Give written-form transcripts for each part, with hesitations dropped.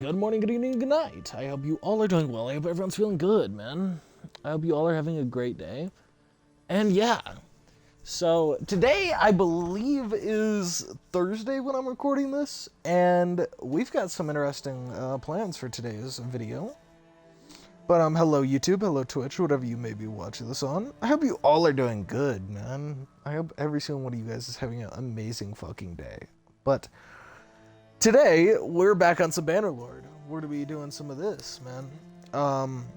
Good morning, good evening, good night. I hope you all are doing well. I hope everyone's feeling good, man. I hope you all are having a great day. And yeah, so today I believe is Thursday when I'm recording this, and we've got some interesting plans for today's video. But hello YouTube, hello Twitch, whatever you may be watching this on. I hope you all are doing good, man. I hope every single one of you guys is having an amazing fucking day. But today, we're back on some Bannerlord. We're going to be doing some of this, man.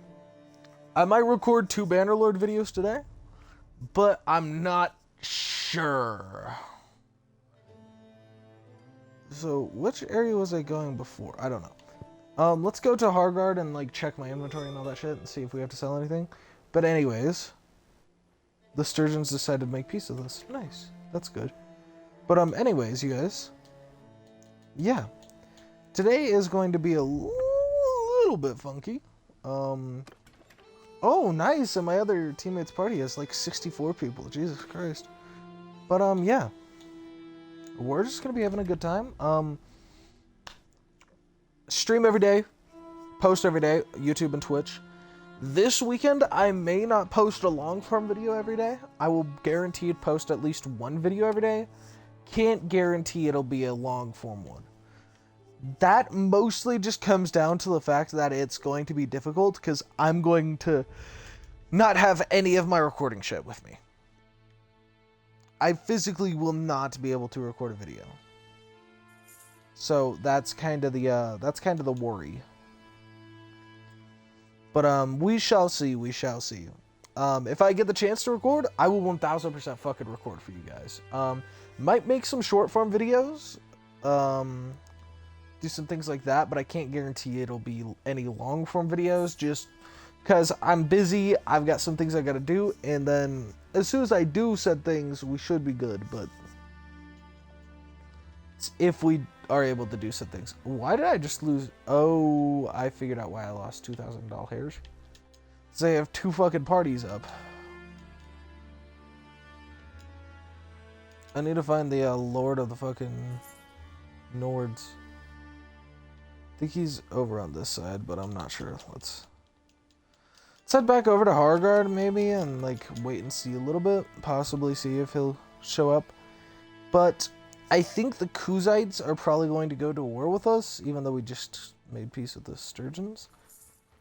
I might record 2 Bannerlord videos today, but I'm not sure. So, which area was I going before? I don't know. Let's go to Hargard and, like, check my inventory and all that shit and see if we have to sell anything. But anyways, the Sturgeons decided to make peace with us. Nice. That's good. But, anyways, you guys, yeah. Today is going to be a little bit funky. Oh, nice, and my other teammates' party has like 64 people. Jesus Christ. But, yeah. We're just gonna be having a good time. Stream every day. Post every day. YouTube and Twitch. This weekend, I may not post a long-form video every day. I will guaranteed post at least 1 video every day. Can't guarantee it'll be a long-form one. That mostly just comes down to the fact that it's going to be difficult because I'm going to not have any of my recording shit with me. I physically will not be able to record a video. So that's kind of the worry. But we shall see, we shall see. If I get the chance to record, I will 1000% fucking record for you guys. Might make some short form videos. Do some things like that, but I can't guarantee it'll be any long form videos just because I'm busy. I've got some things I gotta do, and then as soon as I do said things, we should be good. But if we are able to do some things. Why did I just lose? Oh, I figured out why I lost 2,000 doll hairs. So they have 2 fucking parties up. I need to find the Lord of the fucking Nords. I think he's over on this side, but I'm not sure. Let's head back over to Hargard maybe and like wait and see a little bit. Possibly see if he'll show up. But I think the Kuzites are probably going to go to war with us, even though we just made peace with the Sturgeons.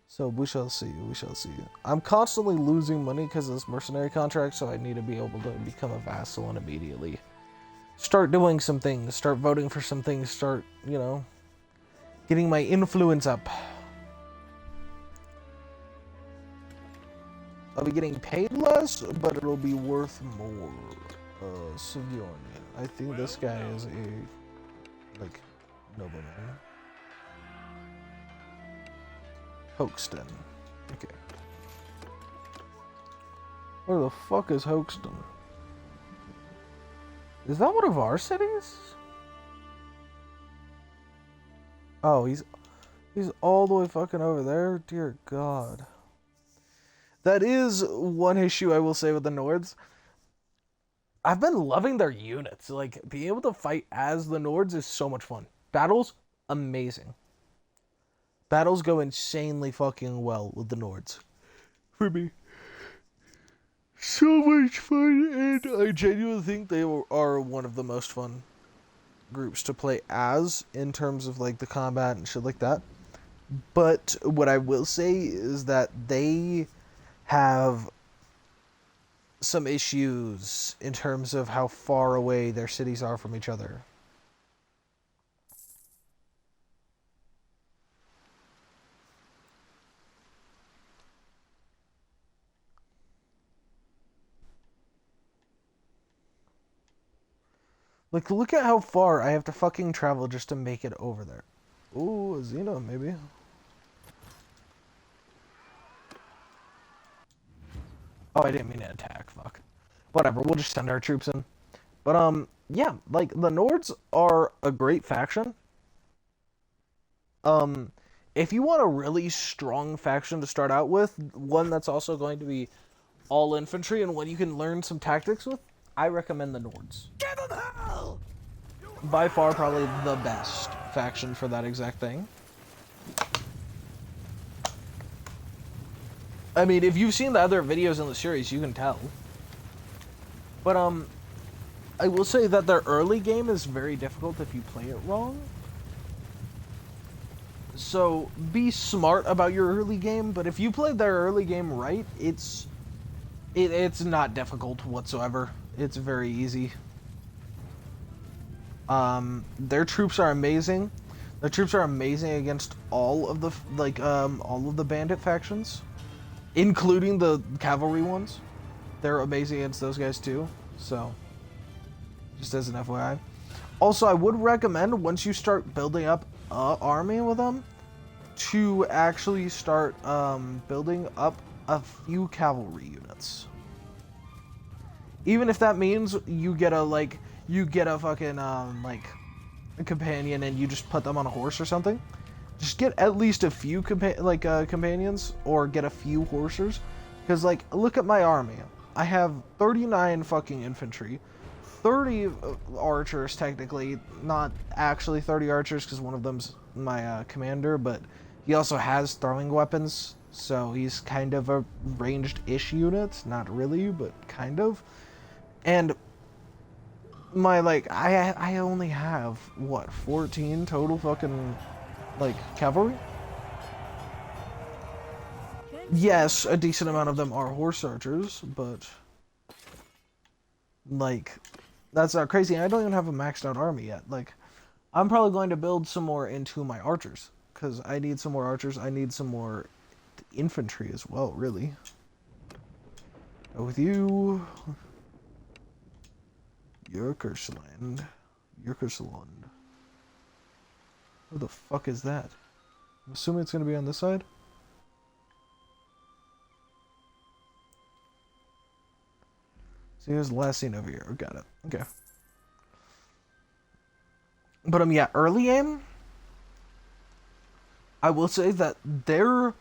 So we shall see, we shall see. I'm constantly losing money because of this mercenary contract, so I need to be able to become a vassal and immediately start doing some things, start voting for some things, start, you know, getting my influence up. I'll be getting paid less, but it'll be worth more. Savion. I think this guy is a, like, nobleman. Hoaxton. Okay. Where the fuck is Hoaxton? Is that one of our cities? Oh, he's all the way fucking over there? Dear God. That is one issue I will say with the Nords. I've been loving their units. Like, being able to fight as the Nords is so much fun. Battles, amazing. Battles go insanely fucking well with the Nords. For me. So much fun, and I genuinely think they are one of the most fun groups to play as in terms of like the combat and shit like that. But what I will say is that they have some issues in terms of how far away their cities are from each other. Like, look at how far I have to fucking travel just to make it over there. Ooh, a Xeno, maybe. Oh, I didn't mean to attack, fuck. Whatever, we'll just send our troops in. But, yeah, like, the Nords are a great faction. If you want a really strong faction to start out with, one that's also going to be all infantry and one you can learn some tactics with, I recommend the Nords. Give them hell! By far, probably the best faction for that exact thing. I mean, if you've seen the other videos in the series, you can tell. But, I will say that their early game is very difficult if you play it wrong. So, be smart about your early game, but if you play their early game right, it's not difficult whatsoever. It's very easy. Their troops are amazing. Their troops are amazing against all of the bandit factions, including the cavalry ones. They're amazing against those guys too. So, just as an FYI. Also, I would recommend once you start building up an army with them, to actually start building up a few cavalry units. Even if that means you get a fucking a companion and you just put them on a horse or something. Just get at least a few companions or get a few horsers, because like look at my army. I have 39 fucking infantry, 30 archers technically, not actually 30 archers because one of them's my commander, but he also has throwing weapons, so he's kind of a ranged-ish unit, not really, but kind of. And my I only have what 14 total fucking cavalry. Yes, a decent amount of them are horse archers, but that's not crazy. I don't even have a maxed out army yet. I'm probably going to build some more into my archers because I need some more archers. I need some more infantry as well, really. With you, Jurkersland. Where the fuck is that? I'm assuming it's going to be on this side. So here's the last scene over here. Oh, got it. Okay. But yeah, early game, I will say that their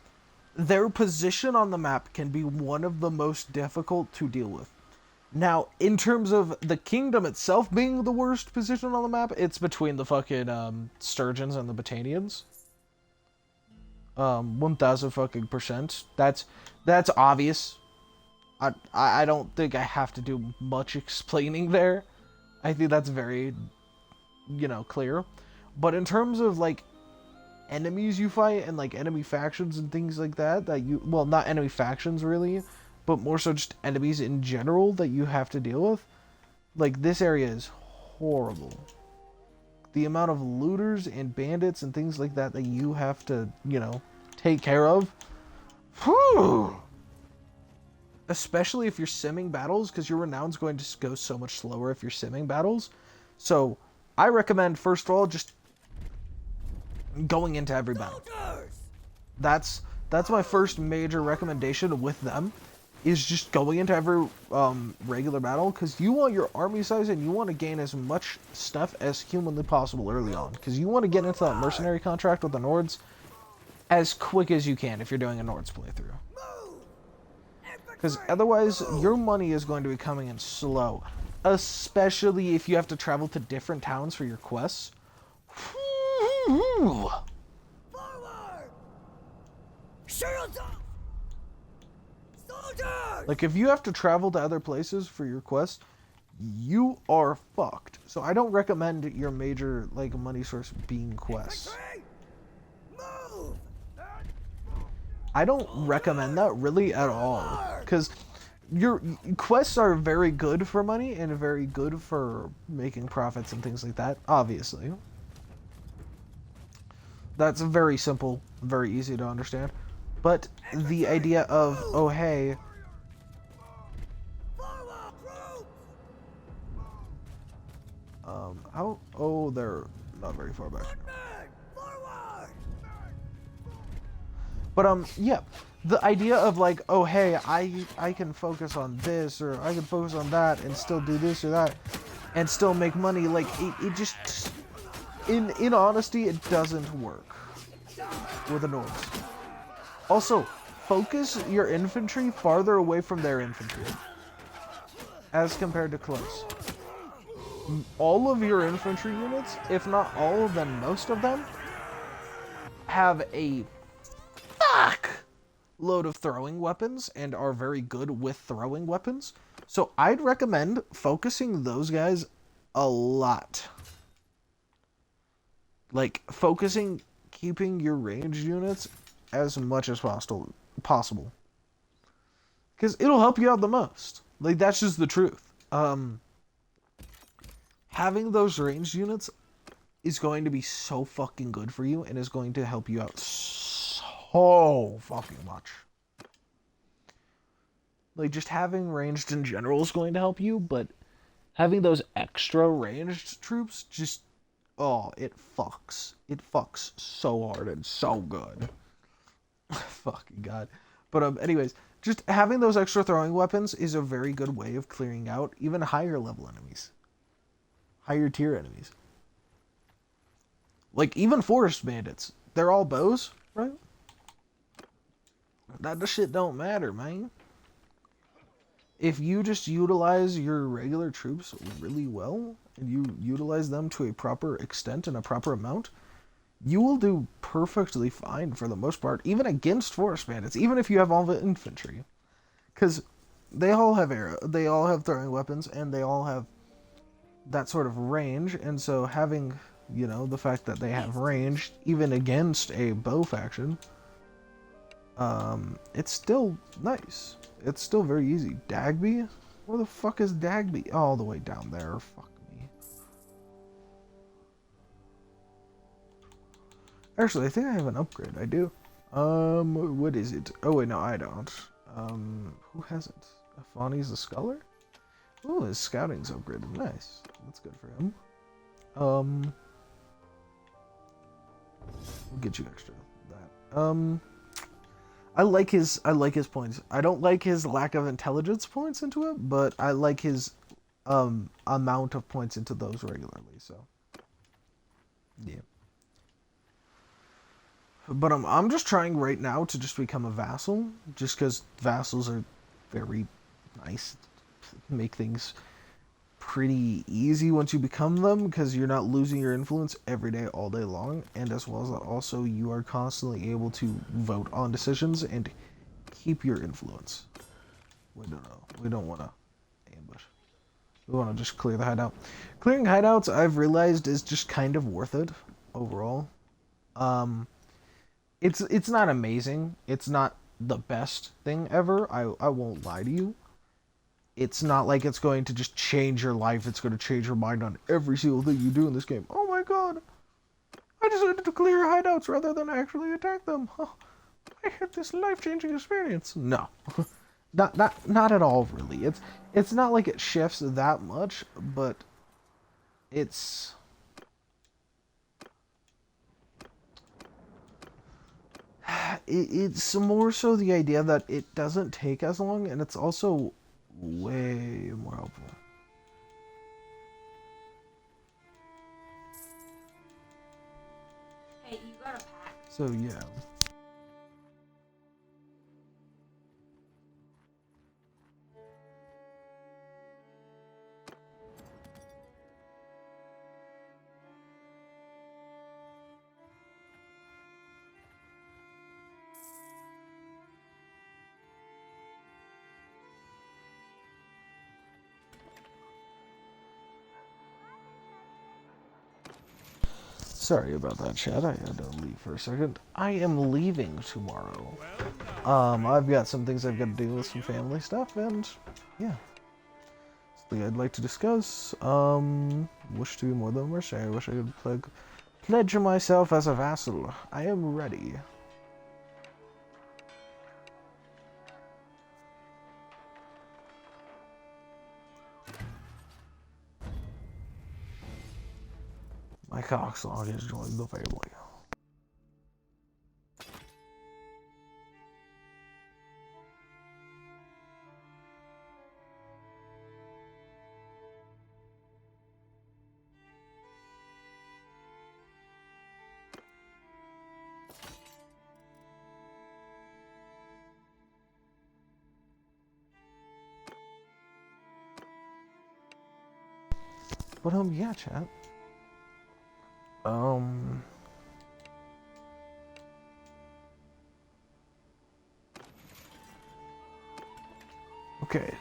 position on the map can be one of the most difficult to deal with. Now, in terms of the kingdom itself being the worst position on the map, it's between the fucking Sturgeons and the Battanians. 1,000 fucking %. That's obvious. I don't think I have to do much explaining there. I think that's very, clear. But in terms of enemies you fight and enemy factions and things like that well, not enemy factions really, but more so just enemies in general that you have to deal with, this area is horrible. The amount of looters and bandits and things like that you have to, take care of. Whew! Especially if you're simming battles, because your renown's going to go so much slower if you're simming battles. So, I recommend, first of all, just going into every battle. That's my first major recommendation with them, is just going into every regular battle, because you want your army size and you want to gain as much stuff as humanly possible early on, because you want to get into that mercenary contract with the Nords as quick as you can if you're doing a Nords playthrough. Because otherwise, your money is going to be coming in slow. Especially if you have to travel to different towns for your quests. Forward! Shields up! Soldiers! If you have to travel to other places for your quests, you are fucked. So I don't recommend your major, money source being quests. Move! I don't recommend that really at all, because your quests are very good for money and very good for making profits and things like that, obviously. That's very simple, very easy to understand. But the idea of, oh hey, they're not very far back. But yeah, the idea of oh hey, I can focus on this, or I can focus on that and still do this or that and still make money, it just in honesty, it doesn't work with the Nords. Also, focus your infantry farther away from their infantry as compared to close. All of your infantry units, if not all of them, most of them have a load of throwing weapons and are very good with throwing weapons. So I'd recommend focusing those guys a lot. Like, focusing, keeping your ranged units as much as possible. Because it'll help you out the most. Like, that's just the truth. Having those ranged units is going to be so fucking good for you and is going to help you out so fucking much. Like, just having ranged in general is going to help you, but having those extra ranged troops just, oh, it fucks. It fucks so hard and so good. Fucking God. But, anyways, just having those extra throwing weapons is a very good way of clearing out even higher level enemies. Higher tier enemies. Like, even forest bandits. They're all bows, right? That shit don't matter, man. If you just utilize your regular troops really well, and you utilize them to a proper extent and a proper amount, you will do perfectly fine for the most part, even against forest bandits, even if you have all the infantry. Because they all have they all have throwing weapons, and they all have that sort of range, and so having, you know, the fact that they have range, even against a bow faction, it's still nice. It's still very easy. Dagby? Where the fuck is Dagby? All the way down there. Fuck me. Actually, I think I have an upgrade. I do. What is it? Oh wait, no, I don't. Who has it? Afani's the Sculler? Oh, his scouting's upgraded. Nice. That's good for him. We'll get you extra that. I like his points. I don't like his lack of intelligence points into it, but I like his amount of points into those regularly, so yeah. But I'm just trying right now to just become a vassal, just because vassals are very nice. Make things pretty easy once you become them, because you're not losing your influence every day, all day long, and as well as that, also you are constantly able to vote on decisions and keep your influence. We don't want to ambush. We want to just clear the hideout. Clearing hideouts, I've realized, is just kind of worth it overall. It's not amazing. It's not the best thing ever. I won't lie to you. It's not like it's going to just change your life. It's going to change your mind on every single thing you do in this game. Oh my god. I decided to clear hideouts rather than actually attack them. Oh, I had this life-changing experience. No. not at all, really. It's not like it shifts that much, but it's it's more so the idea that it doesn't take as long, and it's also way more helpful. Hey, you got a pack? So yeah. Sorry about that, Chad. I had to leave for a second. I am leaving tomorrow. I've got some things I've got to do with some family stuff, and yeah. Something I'd like to discuss. Wish to be more than a mercenary. I wish I could pledge myself as a vassal. I am ready. My cockslog has joined the family. But yeah, chat. Okay.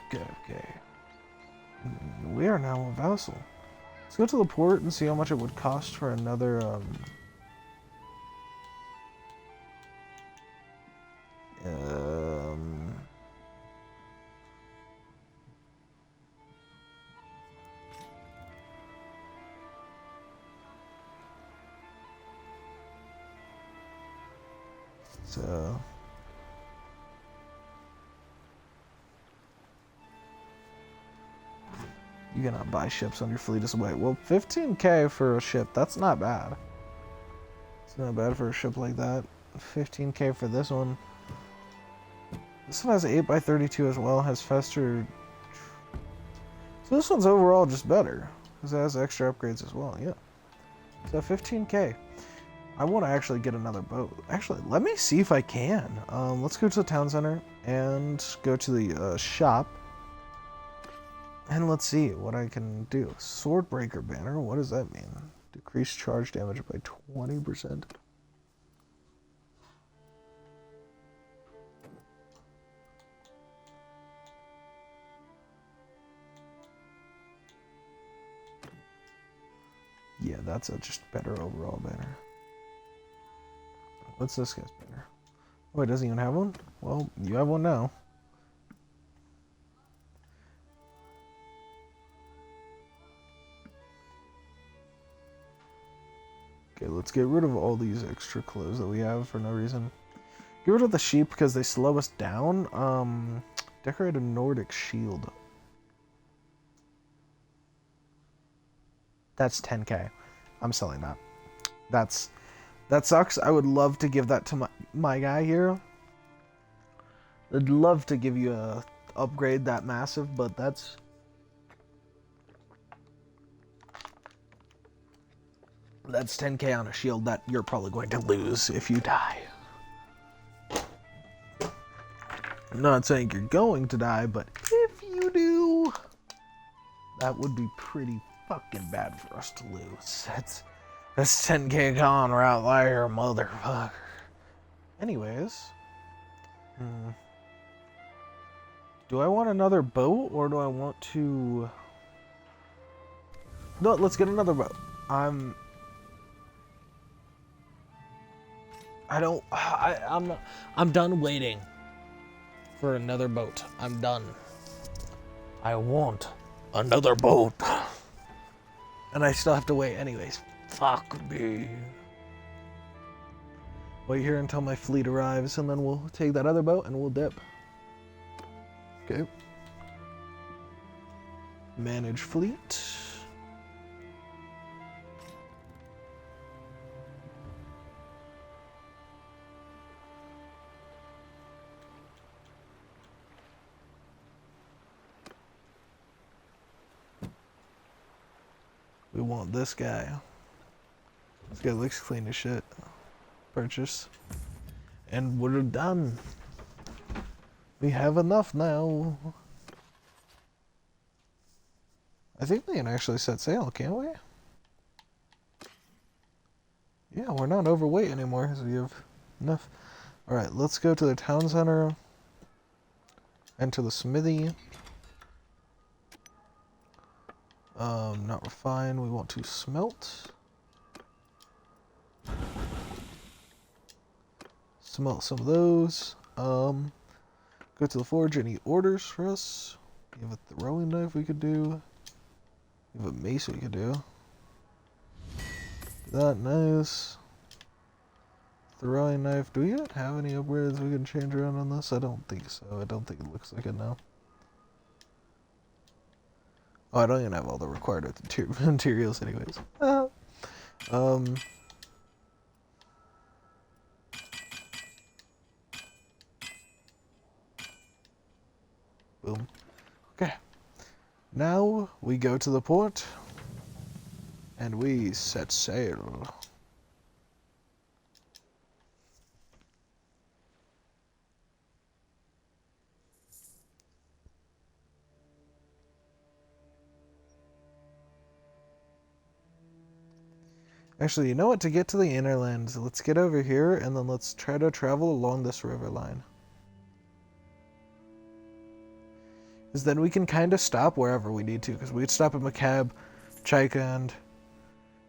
We are now a vassal. Let's go to the port and see how much it would cost for another, so... You cannot buy ships on your fleet as well. Well, 15k for a ship, that's not bad. It's not bad for a ship like that. 15k for this one. This one has 8x32 as well, has faster... So this one's overall just better, because it has extra upgrades as well, yeah. So 15k. I want to actually get another boat. Actually, let me see if I can. Let's go to the town center and go to the shop. And let's see what I can do. Swordbreaker banner, what does that mean? Decrease charge damage by 20%. Yeah, that's a just better overall banner. What's this guy's banner? Oh, it doesn't even have one? Well, you have one now. Okay, let's get rid of all these extra clothes that we have for no reason. Get rid of the sheep because they slow us down. Decorate a Nordic shield. That's 10k. I'm selling that. That sucks. I would love to give that to my guy here. I'd love to give you a upgrade that massive, but that's... That's 10k on a shield that you're probably going to lose if you die. I'm not saying you're going to die, but if you do, that would be pretty fucking bad for us to lose. That's 10k gone right there, motherfucker. Anyways, do I want another boat or do I want to? No, let's get another boat. I'm done waiting for another boat. I'm done. I want another boat. And I still have to wait anyways. Fuck me. Wait here until my fleet arrives and then we'll take that other boat and we'll dip. Okay. Manage fleet. We want this guy. This guy looks clean as shit. Purchase. And we're done. We have enough now. I think we can actually set sail, can't we? Yeah, we're not overweight anymore, so we have enough. Alright, let's go to the town center. Enter the smithy. Not refine, we want to smelt. Smelt some of those. Go to the forge, any orders for us? We have a throwing knife we could do. We have a mace we could do. That nice. Throwing knife, do we even have any upgrades we can change around on this? I don't think so, I don't think it looks like it now. Oh, I don't even have all the required materials anyways. Boom. Okay. Now we go to the port and we set sail. Actually, you know what? To get to the inner lands, let's get over here and then let's try to travel along this river line. Because then we can kind of stop wherever we need to. Because we'd stop at Macab, Chaikand.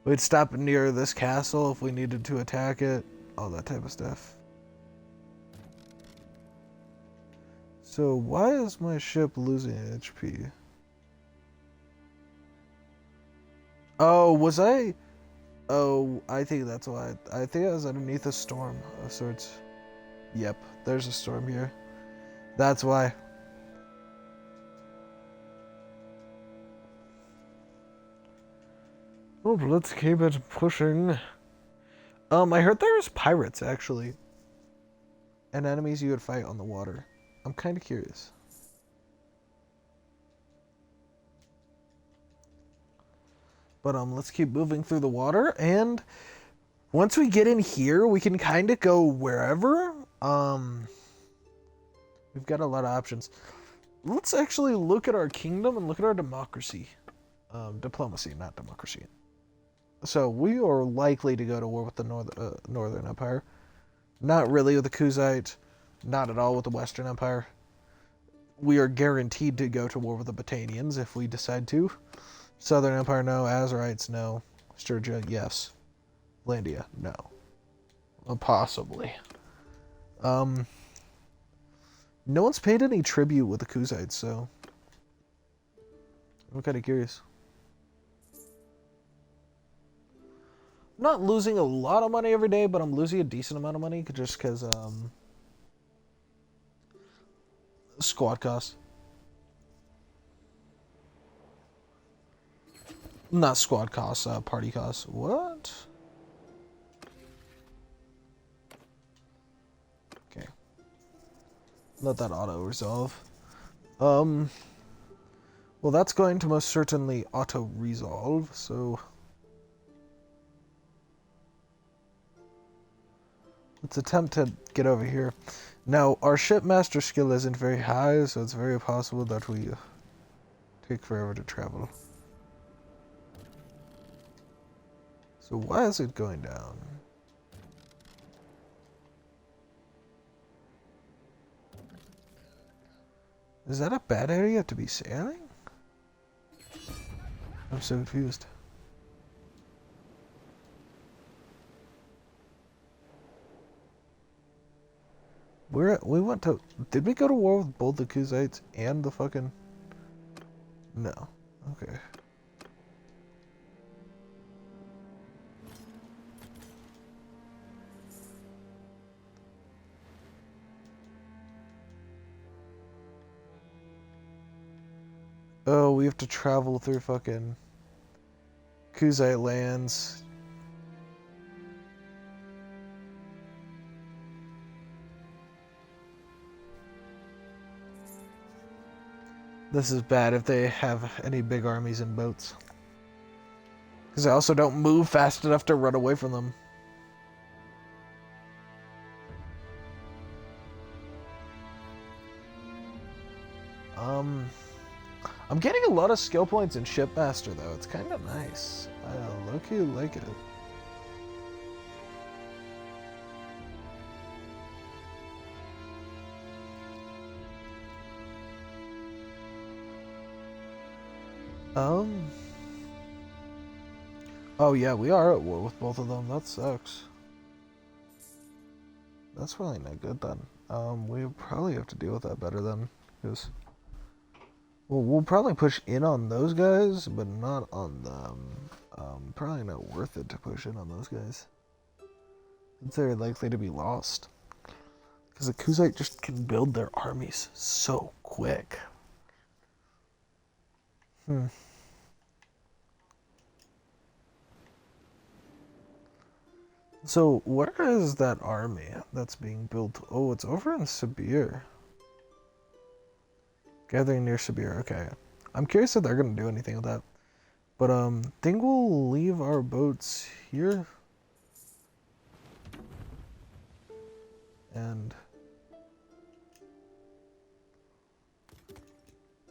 We'd stop near this castle if we needed to attack it. All that type of stuff. So why is my ship losing HP? Oh, was I? Oh, I think that's why. I think I was underneath a storm of sorts. Yep, there's a storm here. That's why. Oh, let's keep it pushing. I heard there's pirates, actually. And enemies you would fight on the water. I'm kind of curious. But let's keep moving through the water, and once we get in here, we can kind of go wherever. We've got a lot of options. Let's actually look at our kingdom and look at our democracy. Diplomacy, not democracy. So we are likely to go to war with the Northern Empire. Not really with the Kuzite. Not at all with the Western Empire. We are guaranteed to go to war with the Batanians if we decide to. Southern Empire, no. Azerites, no. Sturgia, yes. Landia, no. Possibly. No one's paid any tribute with the Kuzites, so I'm kind of curious. I'm not losing a lot of money every day, but I'm losing a decent amount of money just because squad costs. Not squad costs, party costs. What? Okay. Let that auto-resolve. Well, that's going to most certainly auto-resolve, so let's attempt to get over here. Now, our shipmaster skill isn't very high, so it's very possible that we take forever to travel. So why is it going down? Is that a bad area to be sailing? I'm so confused. We went to... Did we go to war with both the Kuzites and the fucking... No. Okay. Oh, we have to travel through fucking Kuzite lands. This is bad if they have any big armies and boats. Because I also don't move fast enough to run away from them. I'm getting a lot of skill points in Shipmaster, though. It's kind of nice. I low-key like it. Oh yeah, we are at war with both of them. That sucks. That's probably not good then. We probably have to deal with that better then, because... Well, we'll probably push in on those guys, but not on them. Probably not worth it to push in on those guys. They're likely to be lost. Because the Kuzite just can build their armies so quick. So, where is that army that's being built? Oh, it's over in Sibir. Gathering near Sibir, okay. I'm curious if they're going to do anything with that. But, think we'll leave our boats here. And...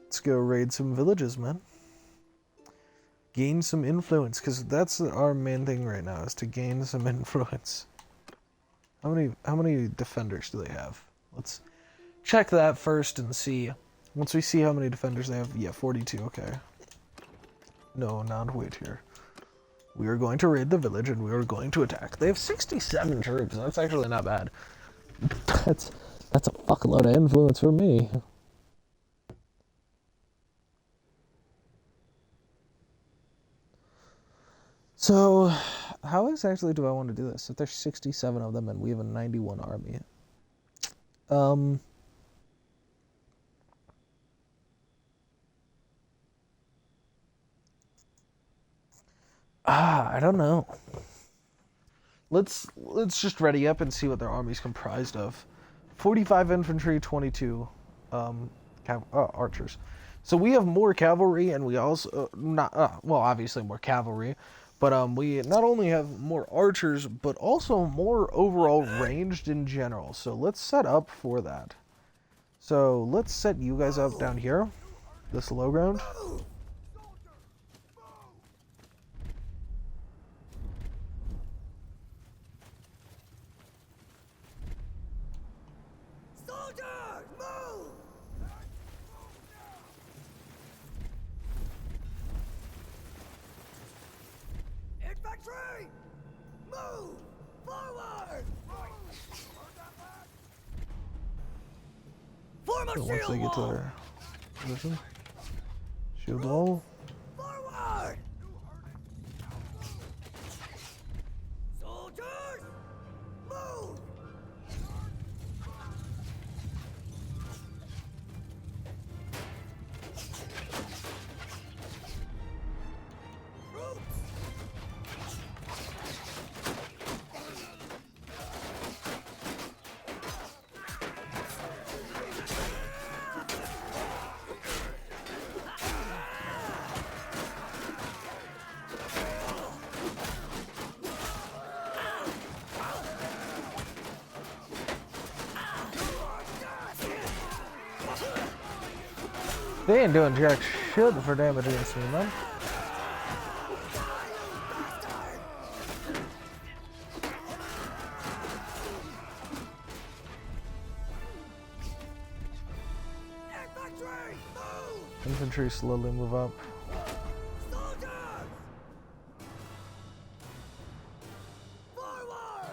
let's go raid some villages, man. Gain some influence, because that's our main thing right now, is to gain some influence. How many defenders do they have? Let's check that first and see Once we see how many defenders they have, yeah, 42, okay. No, not wait here. We are going to raid the village and we are going to attack. They have 67 troops. That's actually not bad. That's a fuckload of influence for me. So, how exactly do I want to do this? If there's 67 of them and we have a 91 army. I don't know. Let's just ready up and see what their army's comprised of. 45 infantry, 22 archers. So we have more cavalry, and we also obviously more cavalry, but we not only have more archers, but also more overall ranged in general. So let's set up for that. So let's set you guys up down here, this low ground. Infantry! Move! Forward! Form a So once shield they get to wall! their position, shield wall. Forward! Soldiers! Move! They ain't doing jack shit for damage against me, man. Infantry slowly move up. Soldiers! Forward!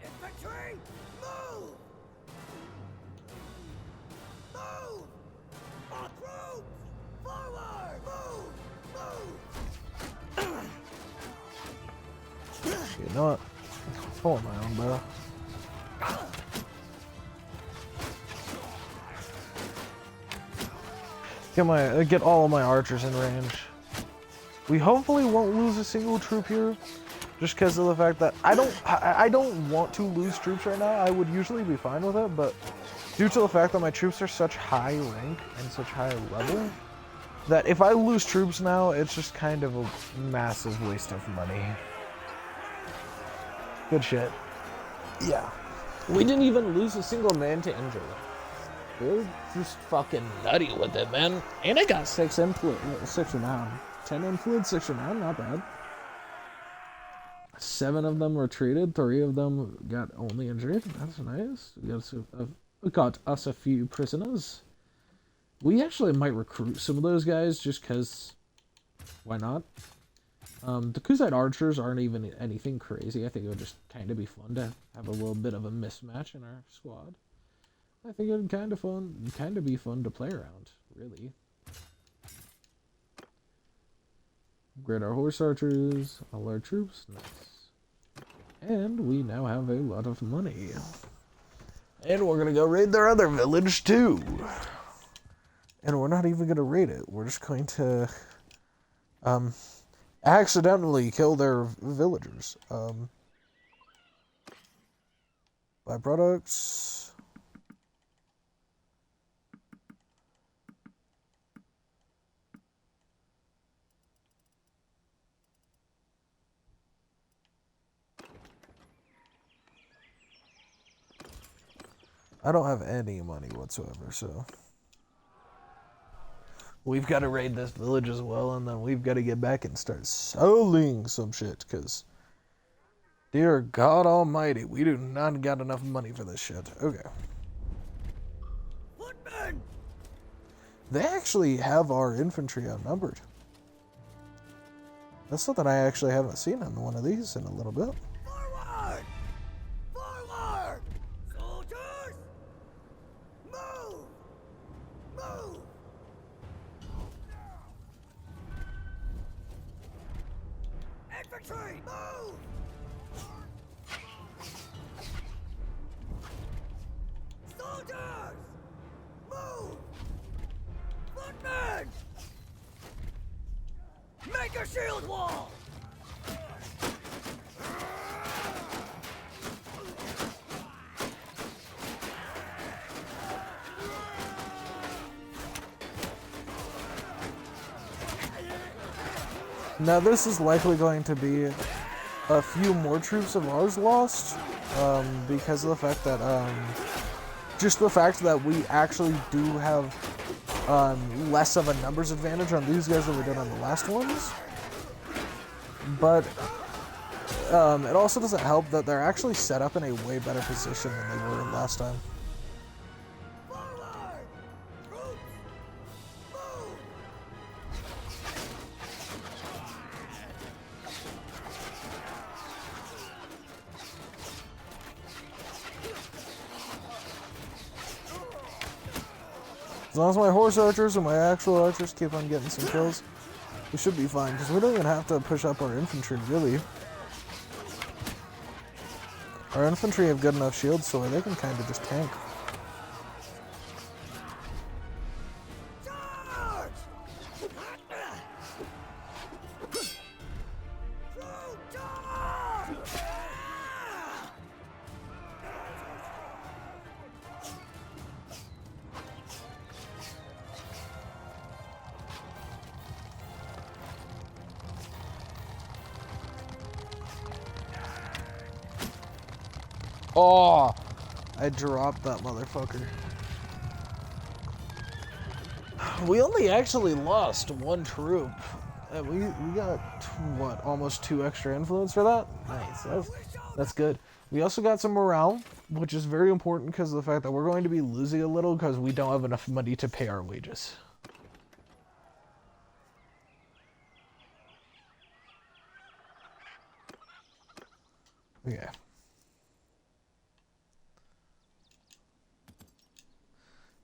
Infantry! Move! Move! All troops! Forward! Move! You know what? Pull my own bow. Get all of my archers in range. We hopefully won't lose a single troop here, just because of the fact that I don't want to lose troops right now. I would usually be fine with it, but due to the fact that my troops are such high rank and such high level, that if I lose troops now, it's just kind of a massive waste of money. Good shit. Yeah. We didn't even lose a single man to injury. We're just fucking nutty with it, man. And I got 6 influence, 6 renown. 10 influence, 6 renown, not bad. 7 of them retreated, 3 of them got only injured. That's nice. We got us a few prisoners. We actually might recruit some of those guys just because, why not? The Kuzite archers aren't even anything crazy. I think it would just kind of be fun to have a little bit of a mismatch in our squad. I think it would kind of be fun to play around, really. Upgrade our horse archers, all our troops, nice. And we now have a lot of money. And we're gonna go raid their other village too. And we're not even gonna raid it. We're just going to accidentally kill their villagers. Byproducts. I don't have any money whatsoever, so we've got to raid this village as well, and then we've got to get back and start selling some shit, because dear God Almighty, we do not got enough money for this shit. Okay. Footmen! They actually have our infantry outnumbered. That's something I actually haven't seen on one of these in a little bit. Forward! Forward! Soldiers! Move! Move! Infantry! Move! Soldiers! Move! Footmen! Make a shield wall! Now this is likely going to be a few more troops of ours lost, because of the fact that, just the fact that we actually do have less of a numbers advantage on these guys than we did on the last ones. But it also doesn't help that they're actually set up in a way better position than they were last time. Forward! Troops! Move! As long as my horse archers and my actual archers keep on getting some kills, we should be fine, because we don't even have to push up our infantry, really. Our infantry have good enough shields so they can kind of just tank. Charge! True charge! Oh! I dropped that motherfucker. We only actually lost one troop. And we got, what, almost 2 extra influence for that? Nice. That's good. We also got some morale, which is very important because of the fact that we're going to be losing a little because we don't have enough money to pay our wages. Okay.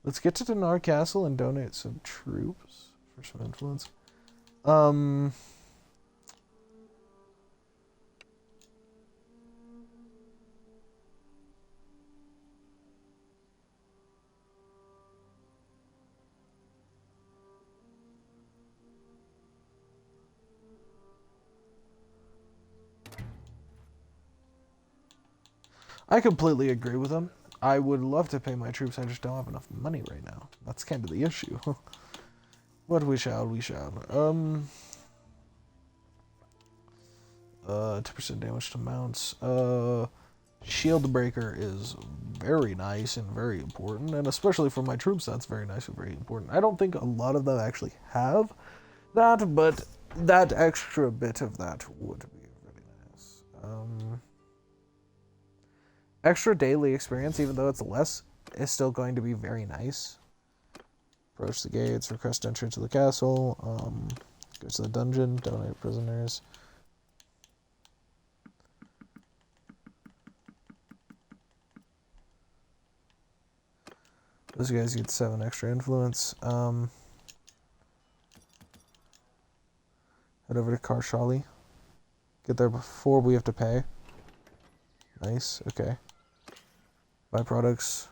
Let's get to Dinar Castle and donate some troops for some influence. I completely agree with him. I would love to pay my troops, I just don't have enough money right now. That's kind of the issue. What we shall. 2% damage to mounts. Shield breaker is very nice and very important, and especially for my troops, that's very nice and very important. I don't think a lot of them actually have that, but that extra bit of that would be really nice. Extra daily experience, even though it's less, is still going to be very nice. Approach the gates, request entry to the castle, go to the dungeon, donate prisoners. Those guys get 7 extra influence. Head over to Karshali. Get there before we have to pay. Nice, okay. Buy products.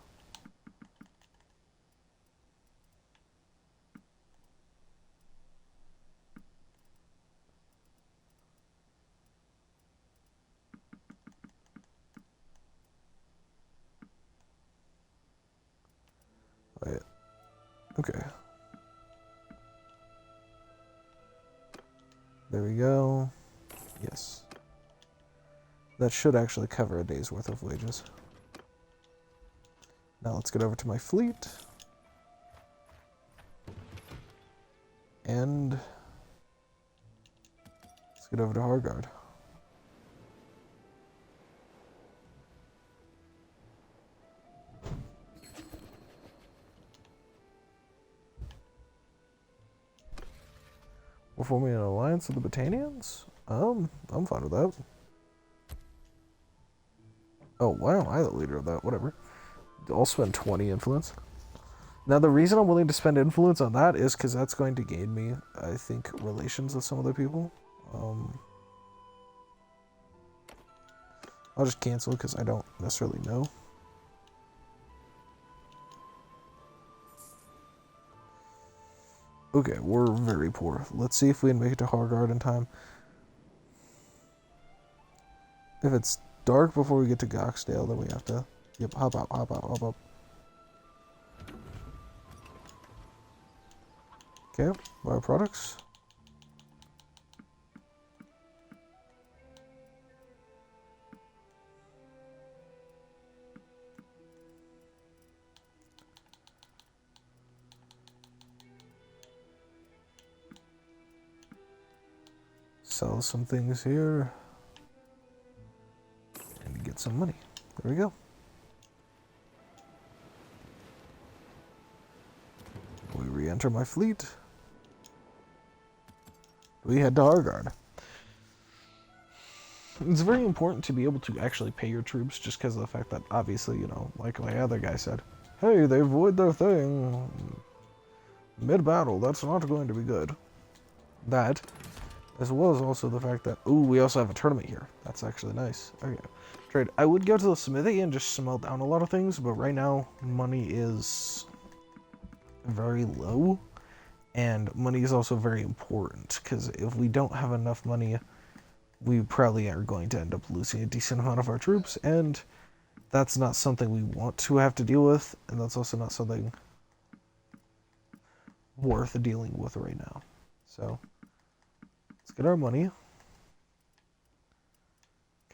Wait. Okay. There we go. Yes. That should actually cover a day's worth of wages. Now let's get over to my fleet. And let's get over to Hargard. We're forming an alliance with the Botanians? I'm fine with that. Oh, wow, I'm the leader of that, whatever. I'll spend 20 influence. Now, the reason I'm willing to spend influence on that is because that's going to gain me, I think, relations with some other people. I'll just cancel because I don't necessarily know. Okay, we're very poor. Let's see if we can make it to Hargard in time. If it's dark before we get to Goxdale, then we have to... Yep, hop out, hop out, hop up. Okay, buy products. Sell some things here. And get some money. There we go. We re-enter my fleet. We head to Hargard. It's very important to be able to actually pay your troops just because of the fact that, obviously, you know, like my other guy said, hey, they void their thing mid-battle. That's not going to be good. That, as well as also the fact that, ooh, we also have a tournament here. That's actually nice. Okay. Trade. I would go to the smithy and just smelt down a lot of things, but right now, money is very low. And money is also very important, because if we don't have enough money, we probably are going to end up losing a decent amount of our troops, and that's not something we want to have to deal with, and that's also not something worth dealing with right now. So, let's get our money.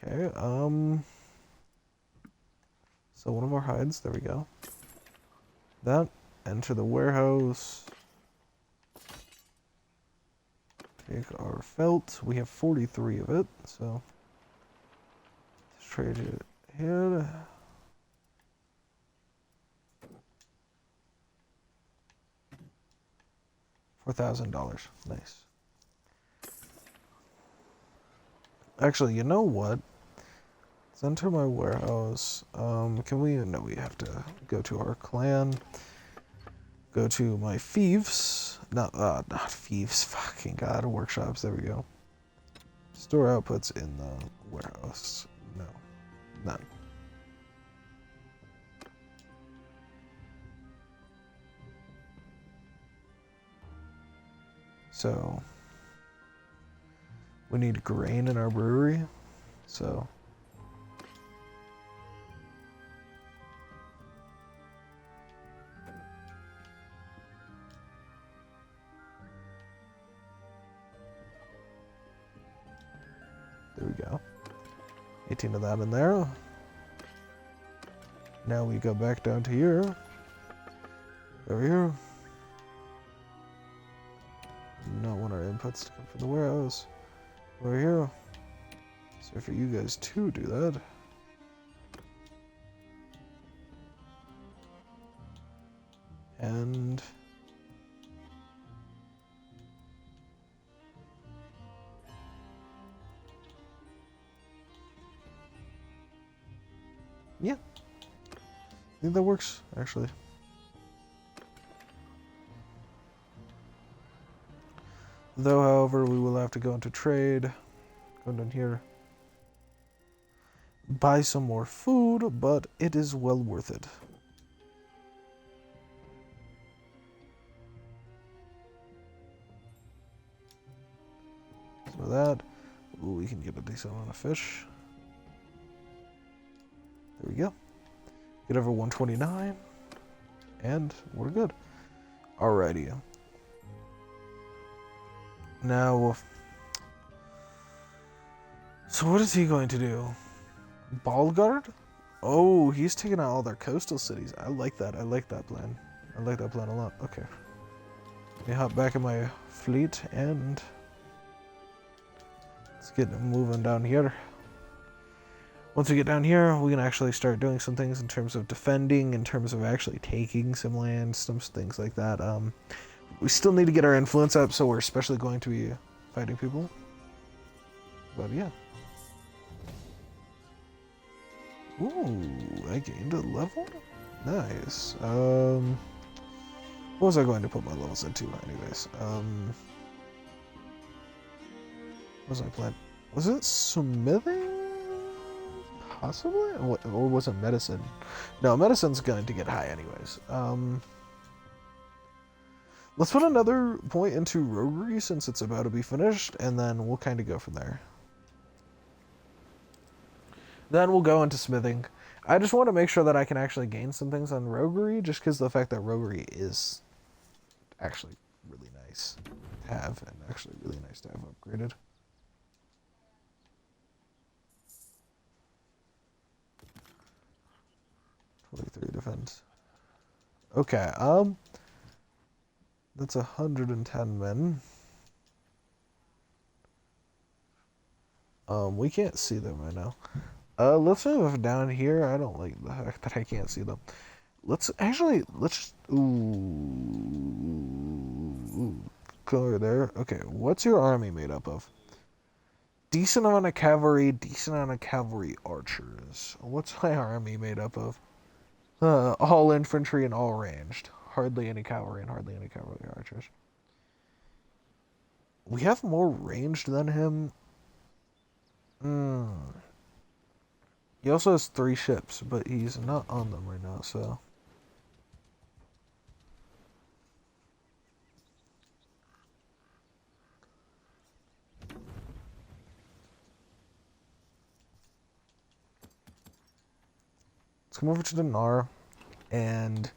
Okay, so one of our hides, there we go. That, enter the warehouse. Take our felt. We have 43 of it, so let's trade it here. $4,000. Nice. Actually, you know what? Let's enter my warehouse. Can we? No, we have to go to our clan. Go to my thieves. Not thieves. Fucking god, workshops. There we go. Store outputs in the warehouse. No, none. So we need grain in our brewery. So there we go. 18 of that in there. Now we go back down to here. Over here. Not want our inputs to come from the warehouse. Over here. So for you guys to do that. And yeah. I think that works, actually. Though, however, we will have to go into trade. Go down here. Buy some more food, but it is well worth it. So that, ooh, we can get a decent amount of fish. There we go. Get over 129. And we're good. Alrighty. Now, so what is he going to do? Ballguard? Oh, he's taking out all their coastal cities. I like that. I like that plan. I like that plan a lot. Okay. Let me hop back in my fleet and let's get moving down here. Once we get down here, we can actually start doing some things in terms of defending, in terms of actually taking some land, some things like that. We still need to get our influence up, so we're especially going to be fighting people. But yeah. Ooh, I gained a level? Nice. What was I going to put my levels into anyways? What was my plan? Was it smithing? Possibly? Or was it medicine? No, medicine's going to get high anyways. Let's put another point into roguery since it's about to be finished, and then we'll kind of go from there. Then we'll go into smithing. I just want to make sure that I can actually gain some things on roguery, just because the fact that roguery is actually really nice to have, and actually really nice to have upgraded. Defense. Okay, that's 110 men. We can't see them right now. Let's move down here. I don't like the fact that I can't see them. Let's go over there. Okay, what's your army made up of? Decent amount of cavalry, decent amount of cavalry archers. What's my army made up of? All infantry and all ranged. Hardly any cavalry and hardly any cavalry archers. We have more ranged than him. He also has 3 ships, but he's not on them right now, so... Let's come over to Dinar, and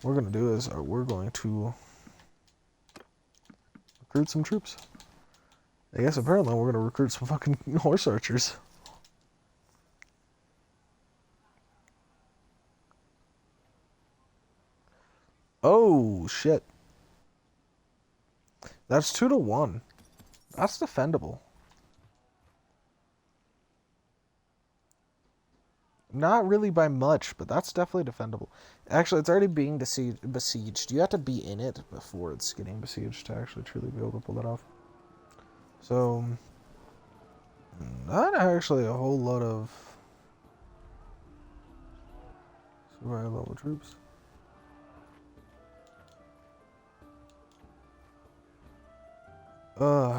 what we're going to do is we're going to recruit some troops. I guess apparently we're going to recruit some fucking horse archers. Oh, shit. That's 2-1. That's defendable. Not really by much, but that's definitely defendable. Actually, it's already being besieged. You have to be in it before it's getting besieged to actually truly be able to pull that off. So, not actually a whole lot of super high level troops.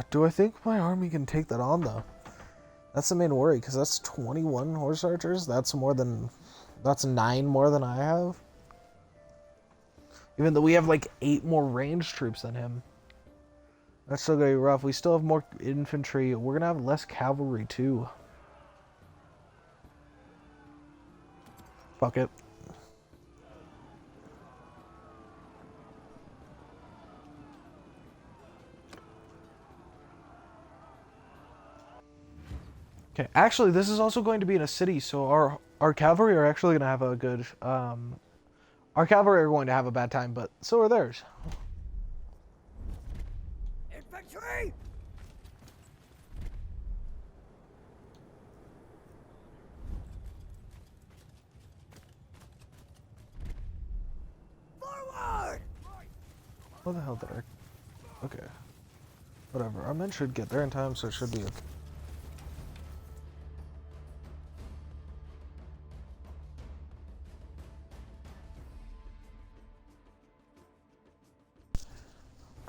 Do I think my army can take that on though? That's the main worry, because that's 21 horse archers. That's 9 more than I have. Even though we have like 8 more ranged troops than him. That's still gonna be rough. We still have more infantry. We're gonna have less cavalry too. Fuck it. Okay, actually, this is also going to be in a city, so our cavalry are actually going to have a good... our cavalry are going to have a bad time, but so are theirs. Infantry! Forward! What the hell did I... Okay. Whatever, our men should get there in time, so it should be okay.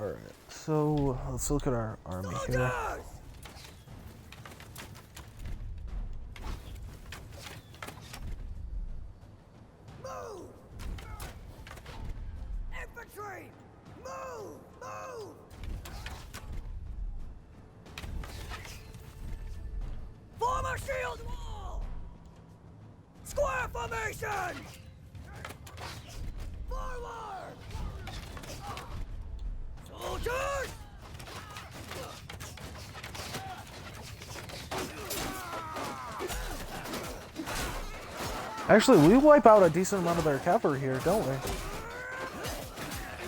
Alright, so let's look at our army here. Move! Infantry! Move! Move! Form a shield wall! Square formation! Forward! Soldiers! Actually, we wipe out a decent amount of their cavalry here, don't we?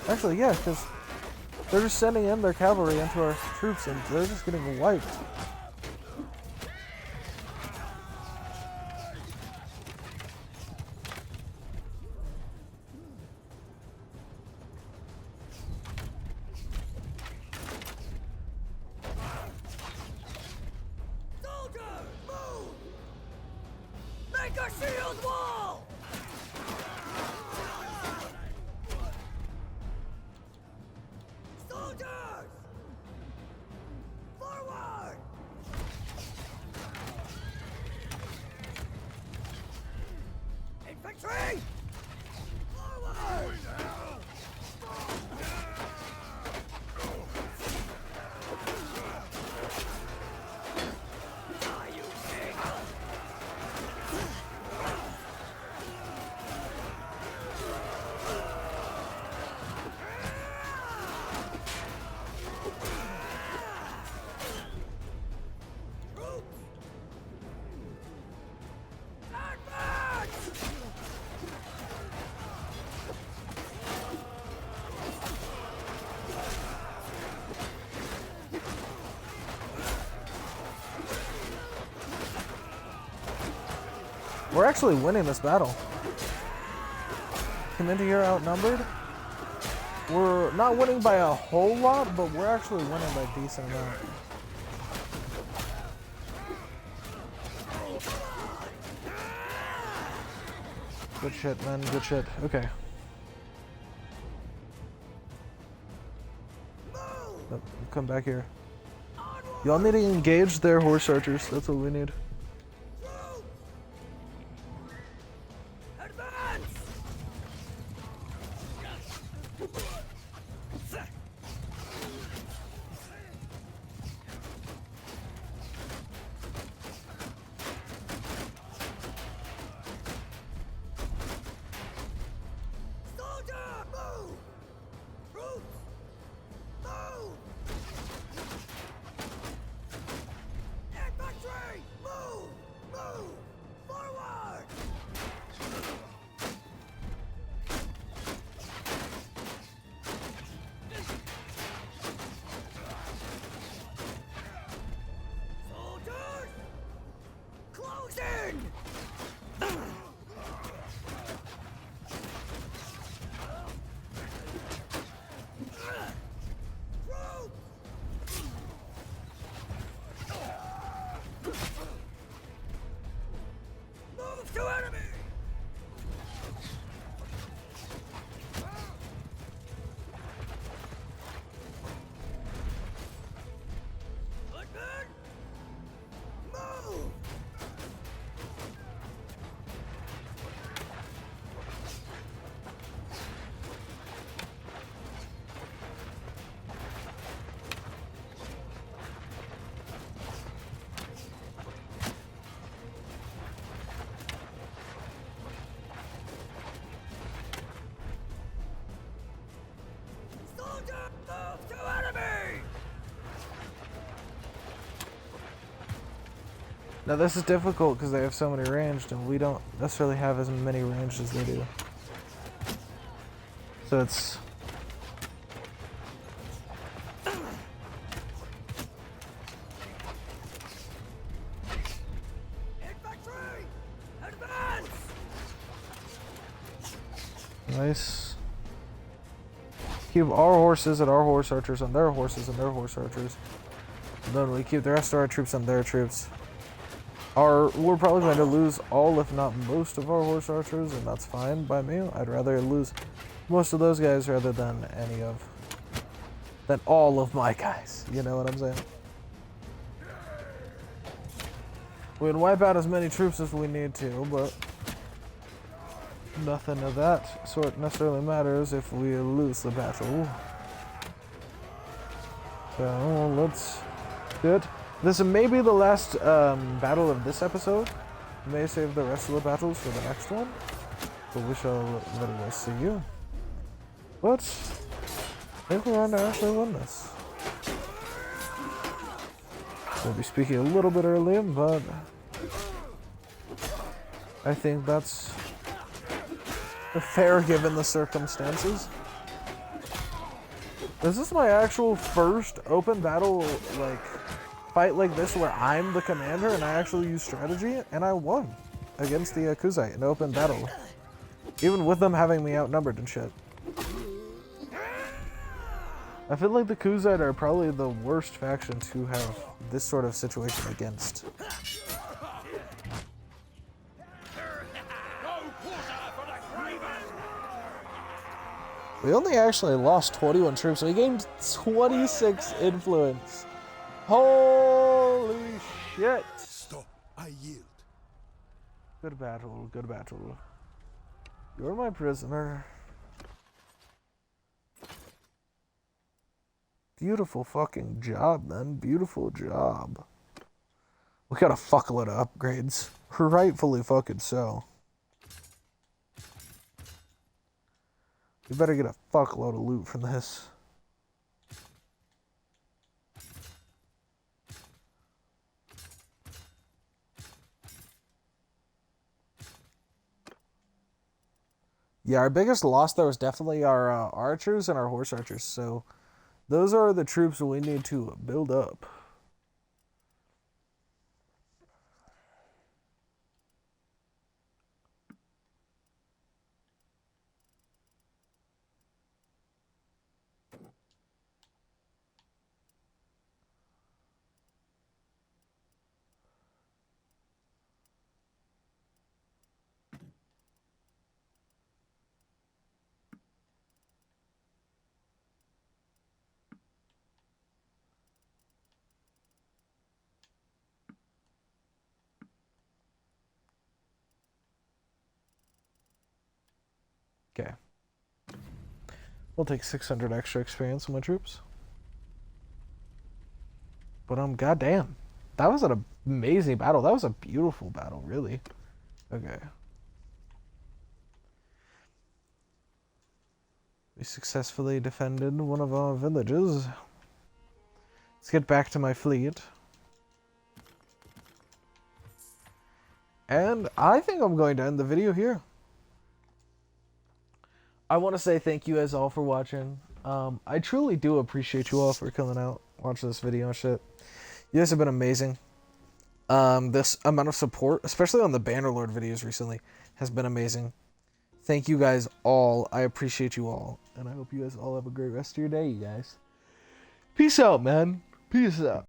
Actually, yeah, because they're just sending in their cavalry into our troops and they're just getting wiped. shield wall! Soldiers! Forward! Infantry! Forward! Die, you pig! Troops! Advance! We're actually winning this battle. Came into here outnumbered. We're not winning by a whole lot, but we're actually winning by a decent amount. Good shit, man. Good shit. Okay. Oh, come back here. Y'all need to engage their horse archers. That's what we need. Advance! Soldier, move! Troops, move! Infantry, move! Move! Forward! Soldiers! Close in! Troops! Move to enemy! Footmen! Move! Soldier, move to enemy! Now this is difficult because they have so many ranged, and we don't necessarily have as many ranged as they do. So it's Infantry! Advance! nice. Keep our horses and our horse archers on their horses and their horse archers. And then we keep the rest of our troops on their troops. We're probably going to lose all, if not most, of our horse archers, and that's fine by me. I'd rather lose most of those guys rather than all of my guys. You know what I'm saying? We can wipe out as many troops as we need to, but nothing of that sort necessarily matters if we lose the battle. So let's do it. This may be the last battle of this episode. May save the rest of the battles for the next one, but we shall literally see you. But I think we're going to actually win this. We'll be speaking a little bit early, but I think that's fair given the circumstances. This is my actual first open battle, fight like this where I'm the commander and I actually use strategy, and I won against the Kuzite in open battle. Even with them having me outnumbered and shit. I feel like the Kuzite are probably the worst faction to have this sort of situation against. We only actually lost 21 troops. We gained 26 influence. Holy shit. Stop. I yield. Good battle, good battle. You're my prisoner. Beautiful fucking job, man. Beautiful job. We got a fuckload of upgrades. Rightfully fucking so. We better get a fuckload of loot from this. Yeah, our biggest loss there was definitely our archers and our horse archers. So those are the troops we need to build up. Okay. We'll take 600 extra experience on my troops. But goddamn. That was an amazing battle. That was a beautiful battle, really. Okay. We successfully defended one of our villages. Let's get back to my fleet. And I think I'm going to end the video here. I want to say thank you guys all for watching. I truly do appreciate you all for coming out, watching this video and shit. You guys have been amazing. This amount of support, especially on the Bannerlord videos recently, has been amazing. Thank you guys all. I appreciate you all. And I hope you guys all have a great rest of your day, you guys. Peace out, man. Peace out.